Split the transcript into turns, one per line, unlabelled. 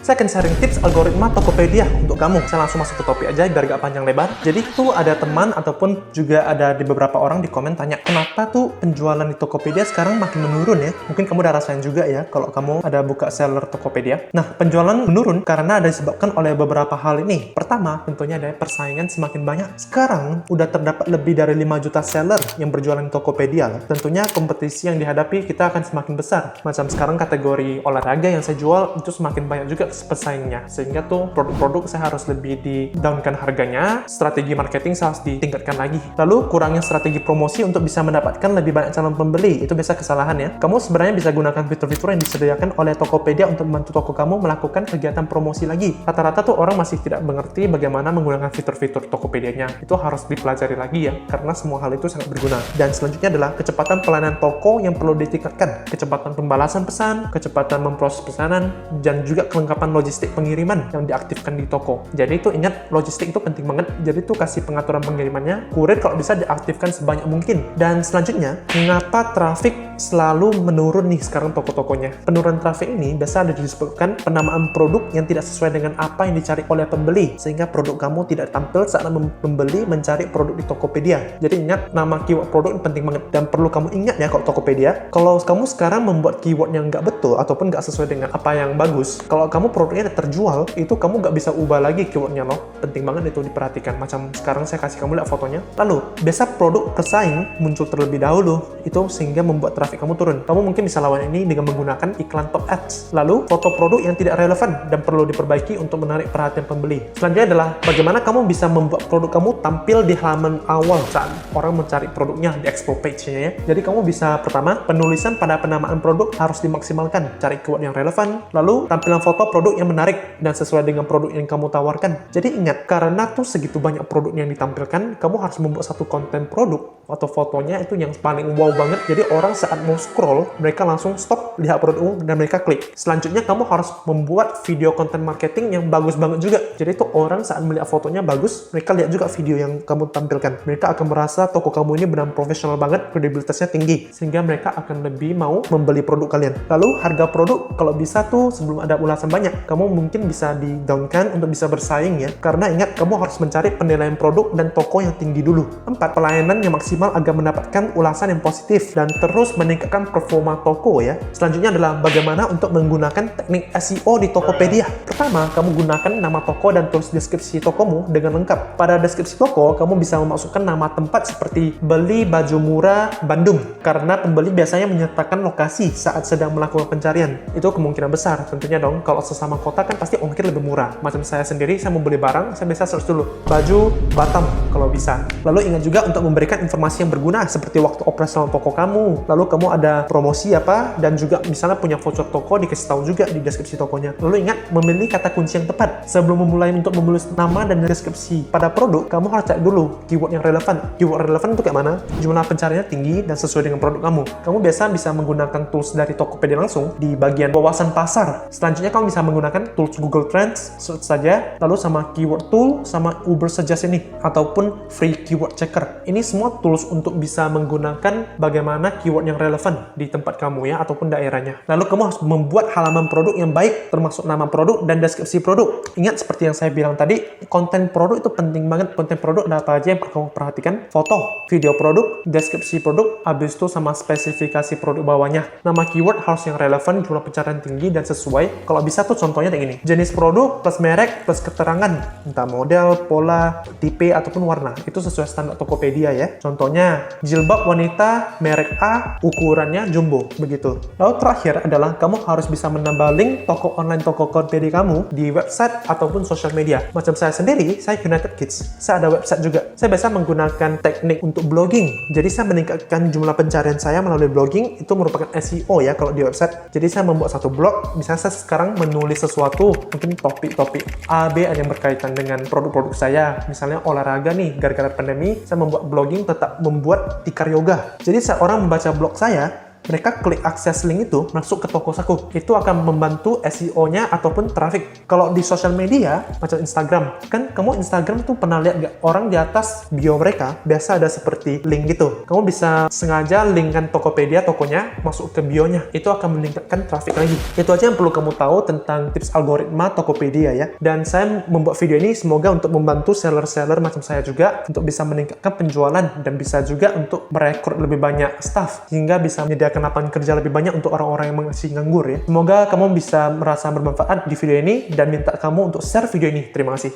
Saya akan sharing tips algoritma Tokopedia untuk kamu. Saya langsung masuk ke topik aja biar gak panjang lebar. Jadi itu ada teman ataupun juga ada di beberapa orang di komen tanya, kenapa tuh penjualan di Tokopedia sekarang makin menurun ya? Mungkin kamu udah rasain juga ya kalau kamu ada buka seller Tokopedia. Nah, penjualan menurun karena ada disebabkan oleh beberapa hal ini. Pertama, tentunya ada persaingan semakin banyak. Sekarang udah terdapat lebih dari 5 juta seller yang berjualan di Tokopedia. Tentunya kompetisi yang dihadapi kita akan semakin besar. Macam sekarang kategori olahraga yang saya jual itu semakin banyak juga pesaingnya, sehingga tuh produk-produk saya harus lebih di-downkan harganya, strategi marketing saya harus ditingkatkan lagi. Lalu kurangnya strategi promosi untuk bisa mendapatkan lebih banyak calon pembeli, itu biasa kesalahan ya. Kamu sebenarnya bisa gunakan fitur-fitur yang disediakan oleh Tokopedia untuk membantu toko kamu melakukan kegiatan promosi lagi. Rata-rata tuh orang masih tidak mengerti bagaimana menggunakan fitur-fitur Tokopedia-nya. Itu harus dipelajari lagi ya, karena semua hal itu sangat berguna. Dan selanjutnya adalah kecepatan pelayanan toko yang perlu ditingkatkan. Kecepatan pembalasan pesan, kecepatan memproses pesanan, dan juga kelengkapan logistik pengiriman yang diaktifkan di toko. Jadi itu ingat, logistik itu penting banget. Jadi itu kasih pengaturan pengirimannya, kurir kalau bisa diaktifkan sebanyak mungkin. Dan selanjutnya, mengapa traffic selalu menurun nih sekarang toko-tokonya? Penurunan traffic ini biasa ada disebabkan penamaan produk yang tidak sesuai dengan apa yang dicari oleh pembeli, sehingga produk kamu tidak tampil saat pembeli mencari produk di Tokopedia. Jadi ingat, nama keyword produk ini penting banget. Dan perlu kamu ingat ya kalau Tokopedia, kalau kamu sekarang membuat keyword yang nggak betul ataupun nggak sesuai dengan apa yang bagus, kalau kamu produknya terjual, itu kamu nggak bisa ubah lagi keywordnya loh. Penting banget itu diperhatikan. Macam sekarang saya kasih kamu lihat fotonya. Lalu, biasa produk pesaing muncul terlebih dahulu, itu sehingga membuat traffic kamu turun. Kamu mungkin bisa lawan ini dengan menggunakan iklan top ads. Lalu, foto produk yang tidak relevan dan perlu diperbaiki untuk menarik perhatian pembeli. Selanjutnya adalah bagaimana kamu bisa membuat produk kamu tampil di halaman awal saat orang mencari produknya di explore page-nya ya. Jadi kamu bisa pertama, penulisan pada penamaan produk harus dimaksimalkan. Cari keyword yang relevan. Lalu, tampilan foto produk yang menarik dan sesuai dengan produk yang kamu tawarkan. Jadi ingat, karena tuh segitu banyak produk yang ditampilkan, kamu harus membuat satu konten produk atau fotonya itu yang paling wow banget. Jadi orang saat mau scroll, mereka langsung stop lihat produkmu dan mereka klik. Selanjutnya kamu harus membuat video konten marketing yang bagus banget juga. Jadi tuh orang saat melihat fotonya bagus, mereka lihat juga video yang kamu tampilkan. Mereka akan merasa toko kamu ini benar profesional banget, kredibilitasnya tinggi, sehingga mereka akan lebih mau membeli produk kalian. Lalu harga produk kalau bisa tuh sebelum ada ulasan banyak, kamu mungkin bisa di-downkan untuk bisa bersaing ya. Karena ingat, kamu harus mencari penilaian produk dan toko yang tinggi dulu. 4. Pelayanan yang maksimal agar mendapatkan ulasan yang positif dan terus meningkatkan performa toko ya. Selanjutnya adalah bagaimana untuk menggunakan teknik SEO di Tokopedia. Pertama, kamu gunakan nama toko dan tulis deskripsi tokomu dengan lengkap. Pada deskripsi toko, kamu bisa memasukkan nama tempat seperti beli baju murah Bandung, karena pembeli biasanya menyertakan lokasi saat sedang melakukan pencarian. Itu kemungkinan besar tentunya dong. Kalau sesama kota kan pasti ongkir lebih murah. Macam saya sendiri, saya mau beli barang, saya bisa search dulu baju Batam kalau bisa. Lalu ingat juga untuk memberikan informasi yang berguna seperti waktu operasional toko kamu, lalu kamu ada promosi apa, dan juga misalnya punya voucher toko dikasih tahu juga di deskripsi tokonya. Lalu ingat, memilih kata kunci yang tepat. Sebelum memulai untuk menulis nama dan deskripsi pada produk, kamu harus cek dulu keyword yang relevan. Keyword relevan itu kayak mana? Jumlah pencariannya tinggi dan sesuai dengan produk kamu. Kamu biasa bisa menggunakan tools dari Tokopedia langsung di bagian wawasan pasar. Selanjutnya kamu bisa menggunakan tools Google Trends, search saja, lalu sama keyword tool, sama Uber Suggest ini, ataupun free keyword checker. Ini semua tools untuk bisa menggunakan bagaimana keyword yang relevan di tempat kamu ya, ataupun daerahnya. Lalu kamu harus membuat halaman produk yang baik, termasuk nama produk dan deskripsi produk. Ingat, seperti yang saya bilang tadi, konten produk itu penting banget. Konten produk ada apa aja yang perlu kamu perhatikan? Foto, video produk, deskripsi produk, habis itu sama spesifikasi produk bawahnya. Nama keyword harus yang relevan, jumlah pencarian tinggi dan sesuai. Kalau bisa tuh contohnya kayak gini. Jenis produk plus merek plus keterangan, entah model, pola, tipe ataupun warna. Itu sesuai standar Tokopedia ya. Contohnya jilbab wanita merek A, ukurannya jumbo, begitu. Lalu terakhir adalah kamu harus bisa menambah link toko online Tokopedia kamu di website ataupun sosial media. Macam saya sendiri, saya United Kids. Saya ada website juga. Saya biasa menggunakan teknik untuk blogging. Jadi saya meningkatkan jumlah pencarian saya melalui blogging. Itu merupakan SEO ya kalau di website. Jadi saya membuat satu blog. Misalnya saya sekarang menulis sesuatu, mungkin topik-topik A, B yang berkaitan dengan produk-produk saya. Misalnya olahraga nih, gara-gara pandemi, saya membuat blogging tetap membuat tikar yoga. Jadi saat orang membaca blog saya, mereka klik akses link itu masuk ke toko saku. Itu akan membantu SEO-nya ataupun traffic. Kalau di sosial media macam Instagram, kan kamu Instagram tuh pernah lihat nggak orang di atas bio mereka biasa ada seperti link gitu. Kamu bisa sengaja linkkan Tokopedia, tokonya masuk ke bio-nya. Itu akan meningkatkan traffic lagi. Itu aja yang perlu kamu tahu tentang tips algoritma Tokopedia ya. Dan saya membuat video ini semoga untuk membantu seller-seller macam saya juga untuk bisa meningkatkan penjualan dan bisa juga untuk merekrut lebih banyak staff sehingga bisa menyediakan lapangan kerja lebih banyak untuk orang-orang yang masih nganggur ya. Semoga kamu bisa merasa bermanfaat di video ini dan minta kamu untuk share video ini. Terima kasih.